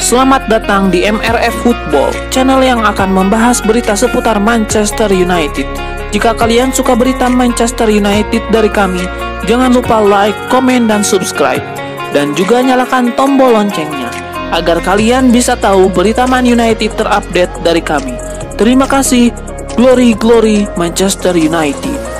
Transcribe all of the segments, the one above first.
Selamat datang di MRF Football, channel yang akan membahas berita seputar Manchester United. Jika kalian suka berita Manchester United dari kami, jangan lupa like, komen, dan subscribe. Dan juga nyalakan tombol loncengnya, agar kalian bisa tahu berita Man United terupdate dari kami. Terima kasih, Glory Glory Manchester United.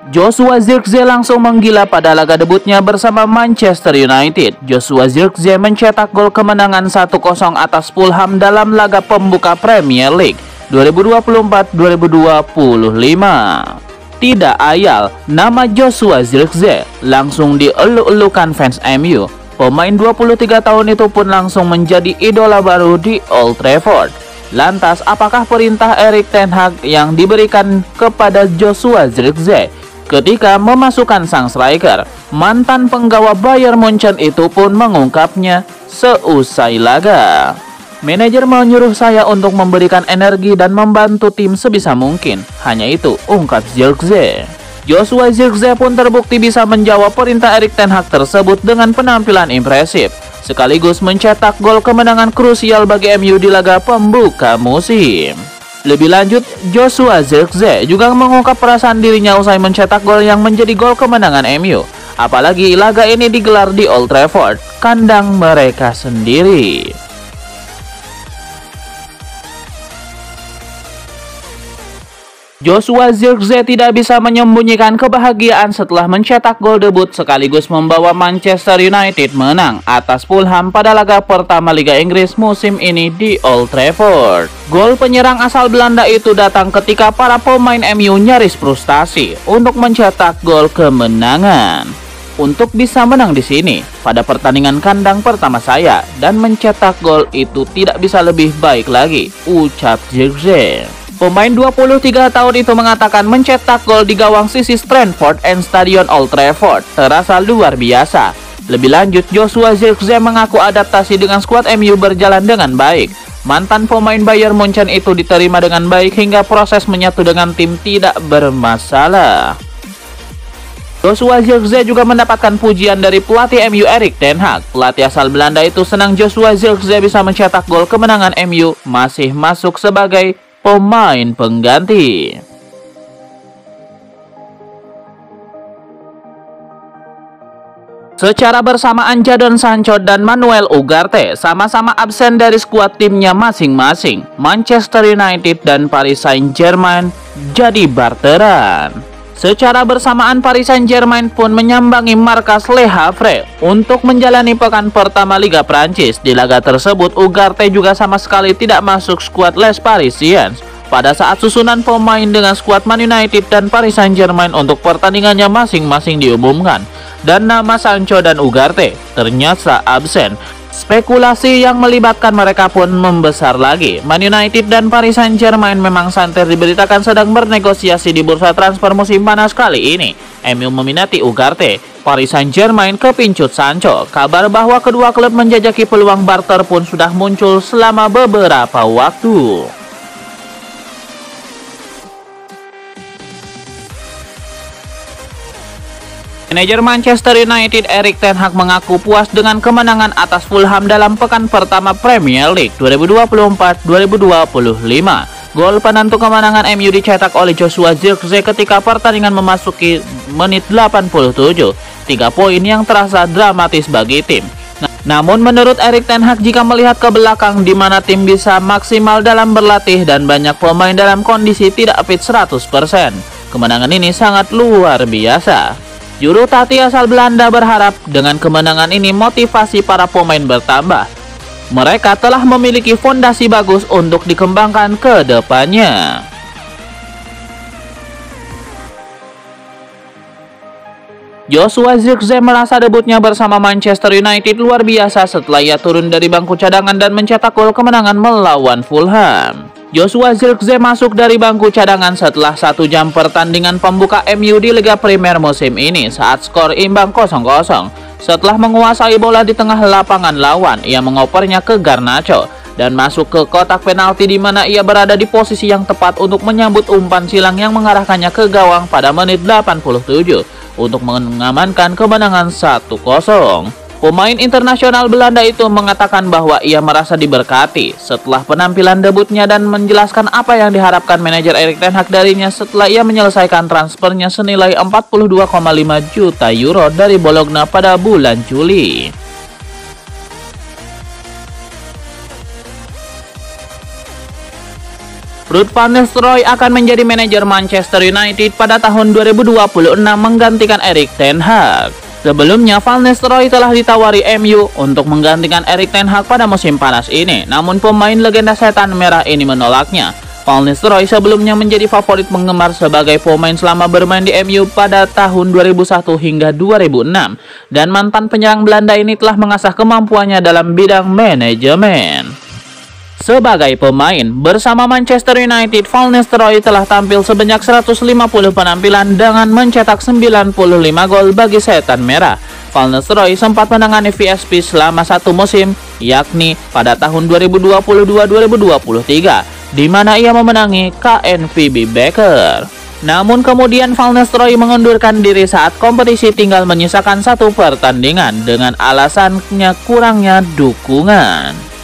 Joshua Zirkzee langsung menggila pada laga debutnya bersama Manchester United. Joshua Zirkzee mencetak gol kemenangan 1-0 atas Fulham dalam laga pembuka Premier League 2024-2025. Tidak ayal, nama Joshua Zirkzee langsung dieluk-elukan fans MU. Pemain 23 tahun itu pun langsung menjadi idola baru di Old Trafford. Lantas, apakah perintah Erik ten Hag yang diberikan kepada Joshua Zirkzee ketika memasukkan sang striker? Mantan penggawa Bayern Munchen itu pun mengungkapnya seusai laga. Manajer menyuruh saya untuk memberikan energi dan membantu tim sebisa mungkin. Hanya itu, ungkap Zirkzee. Joshua Zirkzee pun terbukti bisa menjawab perintah Erik ten Hag tersebut dengan penampilan impresif, sekaligus mencetak gol kemenangan krusial bagi MU di laga pembuka musim. Lebih lanjut, Joshua Zirkzee juga mengungkap perasaan dirinya usai mencetak gol yang menjadi gol kemenangan MU. Apalagi laga ini digelar di Old Trafford, kandang mereka sendiri. Joshua Zirkzee tidak bisa menyembunyikan kebahagiaan setelah mencetak gol debut sekaligus membawa Manchester United menang atas Fulham pada laga pertama Liga Inggris musim ini di Old Trafford. Gol penyerang asal Belanda itu datang ketika para pemain MU nyaris frustasi untuk mencetak gol kemenangan. Untuk bisa menang di sini pada pertandingan kandang pertama saya dan mencetak gol itu tidak bisa lebih baik lagi, ucap Zirkzee. Pemain 23 tahun itu mengatakan mencetak gol di gawang sisi Stamford End Stadion Old Trafford terasa luar biasa. Lebih lanjut, Joshua Zirkzee mengaku adaptasi dengan skuad MU berjalan dengan baik. Mantan pemain Bayern Munchen itu diterima dengan baik hingga proses menyatu dengan tim tidak bermasalah. Joshua Zirkzee juga mendapatkan pujian dari pelatih MU Erik ten Hag. Pelatih asal Belanda itu senang Joshua Zirkzee bisa mencetak gol kemenangan MU masih masuk sebagai pemain pengganti. Secara bersamaan, Jadon Sancho dan Manuel Ugarte sama-sama absen dari skuad timnya masing-masing. Manchester United dan Paris Saint-Germain jadi barteran. Secara bersamaan, Paris Saint-Germain pun menyambangi markas Le Havre untuk menjalani pekan pertama Liga Prancis. Di laga tersebut, Ugarte juga sama sekali tidak masuk skuad Les Parisiens pada saat susunan pemain dengan skuad Man United dan Paris Saint-Germain untuk pertandingannya masing-masing diumumkan, dan nama Sancho dan Ugarte ternyata absen. Spekulasi yang melibatkan mereka pun membesar lagi. Man United dan Paris Saint-Germain memang santer diberitakan sedang bernegosiasi di bursa transfer musim panas kali ini. MU meminati Ugarte, Paris Saint-Germain kepincut Sancho. Kabar bahwa kedua klub menjajaki peluang barter pun sudah muncul selama beberapa waktu. Manajer Manchester United Erik ten Hag mengaku puas dengan kemenangan atas Fulham dalam pekan pertama Premier League 2024-2025. Gol penentu kemenangan MU dicetak oleh Joshua Zirkzee ketika pertandingan memasuki menit 87. 3 poin yang terasa dramatis bagi tim. Namun menurut Erik ten Hag, jika melihat ke belakang di mana tim bisa maksimal dalam berlatih dan banyak pemain dalam kondisi tidak fit 100%, kemenangan ini sangat luar biasa. Juru Tati asal Belanda berharap dengan kemenangan ini motivasi para pemain bertambah. Mereka telah memiliki fondasi bagus untuk dikembangkan ke depannya. Joshua Zirkzee merasa debutnya bersama Manchester United luar biasa setelah ia turun dari bangku cadangan dan mencetak gol kemenangan melawan Fulham. Joshua Zirkzee masuk dari bangku cadangan setelah 1 jam pertandingan pembuka MU di Liga Premier musim ini saat skor imbang 0-0. Setelah menguasai bola di tengah lapangan lawan, ia mengopernya ke Garnacho dan masuk ke kotak penalti di mana ia berada di posisi yang tepat untuk menyambut umpan silang yang mengarahkannya ke gawang pada menit 87 untuk mengamankan kemenangan 1-0. Pemain internasional Belanda itu mengatakan bahwa ia merasa diberkati setelah penampilan debutnya dan menjelaskan apa yang diharapkan manajer Erik ten Hag darinya setelah ia menyelesaikan transfernya senilai 42,5 juta euro dari Bologna pada bulan Juli. Ruud van Nistelrooy akan menjadi manajer Manchester United pada tahun 2026 menggantikan Erik ten Hag. Sebelumnya, Van Nistelrooy telah ditawari MU untuk menggantikan Erik ten Hag pada musim panas ini, namun pemain legenda setan merah ini menolaknya. Van Nistelrooy sebelumnya menjadi favorit penggemar sebagai pemain selama bermain di MU pada tahun 2001 hingga 2006, dan mantan penyerang Belanda ini telah mengasah kemampuannya dalam bidang manajemen. Sebagai pemain, bersama Manchester United, Van Nistelrooy telah tampil sebanyak 150 penampilan dengan mencetak 95 gol bagi setan merah. Van Nistelrooy sempat menangani VSP selama satu musim, yakni pada tahun 2022-2023, di mana ia memenangi KNVB Beker. Namun kemudian Van Nistelrooy mengundurkan diri saat kompetisi tinggal menyisakan satu pertandingan dengan alasannya kurangnya dukungan.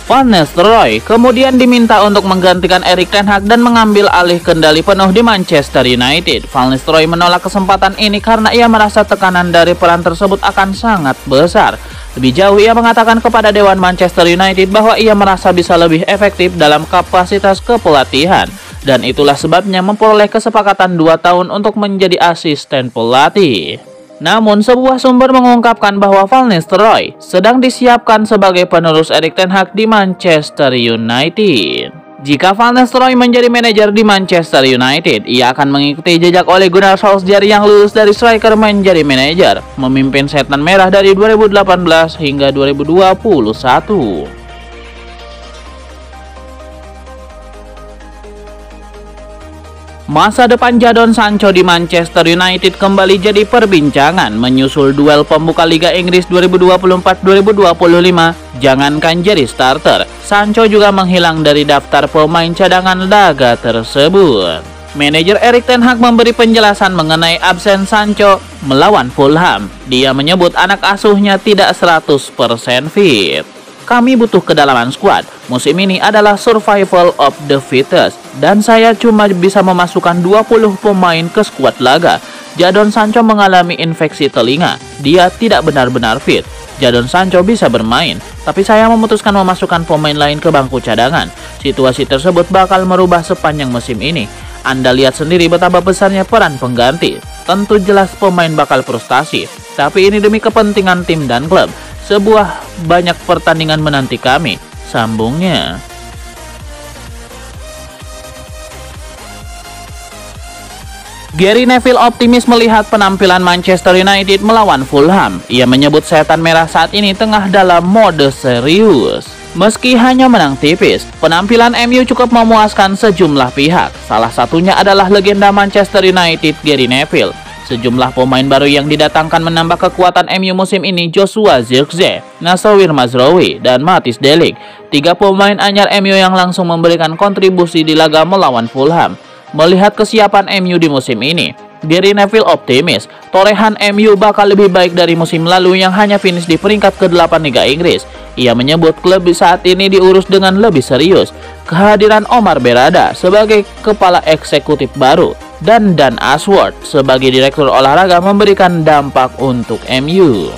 Van Nistelrooy kemudian diminta untuk menggantikan Erik ten Hag dan mengambil alih kendali penuh di Manchester United. Van Nistelrooy menolak kesempatan ini karena ia merasa tekanan dari peran tersebut akan sangat besar. Lebih jauh, ia mengatakan kepada Dewan Manchester United bahwa ia merasa bisa lebih efektif dalam kapasitas kepelatihan, dan itulah sebabnya memperoleh kesepakatan 2 tahun untuk menjadi asisten pelatih. Namun, sebuah sumber mengungkapkan bahwa Van Nistelrooy sedang disiapkan sebagai penerus Erik ten Hag di Manchester United. Jika Van Nistelrooy menjadi manajer di Manchester United, ia akan mengikuti jejak Ole Gunnar Solskjaer yang lulus dari striker menjadi manajer, memimpin setan merah dari 2018 hingga 2021. Masa depan Jadon Sancho di Manchester United kembali jadi perbincangan menyusul duel pembuka Liga Inggris 2024-2025. Jangankan jadi starter, Sancho juga menghilang dari daftar pemain cadangan laga tersebut. Manajer Erik ten Hag memberi penjelasan mengenai absen Sancho melawan Fulham. Dia menyebut anak asuhnya tidak 100% fit. Kami butuh kedalaman skuad. Musim ini adalah survival of the fittest, dan saya cuma bisa memasukkan 20 pemain ke skuad laga. Jadon Sancho mengalami infeksi telinga. Dia tidak benar-benar fit. Jadon Sancho bisa bermain, tapi saya memutuskan memasukkan pemain lain ke bangku cadangan. Situasi tersebut bakal merubah sepanjang musim ini. Anda lihat sendiri betapa besarnya peran pengganti. Tentu jelas pemain bakal frustasi, tapi ini demi kepentingan tim dan klub. Sebuah banyak pertandingan menanti kami, sambungnya. Gary Neville optimis melihat penampilan Manchester United melawan Fulham. Ia menyebut setan merah saat ini tengah dalam mode serius. Meski hanya menang tipis, penampilan MU cukup memuaskan sejumlah pihak. Salah satunya adalah legenda Manchester United Gary Neville. Sejumlah pemain baru yang didatangkan menambah kekuatan MU musim ini: Joshua Zirkzee, Nassir Mazraoui, dan Matthijs de Ligt. 3 pemain anyar MU yang langsung memberikan kontribusi di laga melawan Fulham. Melihat kesiapan MU di musim ini, Gary Neville optimis torehan MU bakal lebih baik dari musim lalu yang hanya finish di peringkat ke-8 Liga Inggris. Ia menyebut klub saat ini diurus dengan lebih serius. Kehadiran Omar Berrada sebagai kepala eksekutif baru dan Dan Ashworth sebagai direktur olahraga memberikan dampak untuk MU.